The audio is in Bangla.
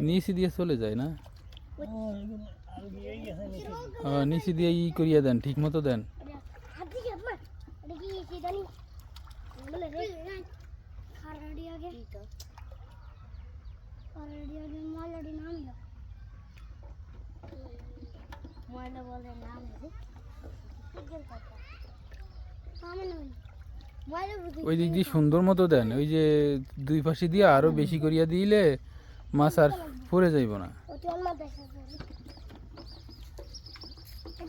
নিচে দিয়ে চলে যায় না, নিচে দিয়ে ই করিয়া দেন, ঠিক মতো দেন। ওই দিক দিয়ে সুন্দর মতো দেন, ওই যে দুই পাশে দিয়ে আরো বেশি করিয়া দিলে মাছ আর পড়ে যাইব না।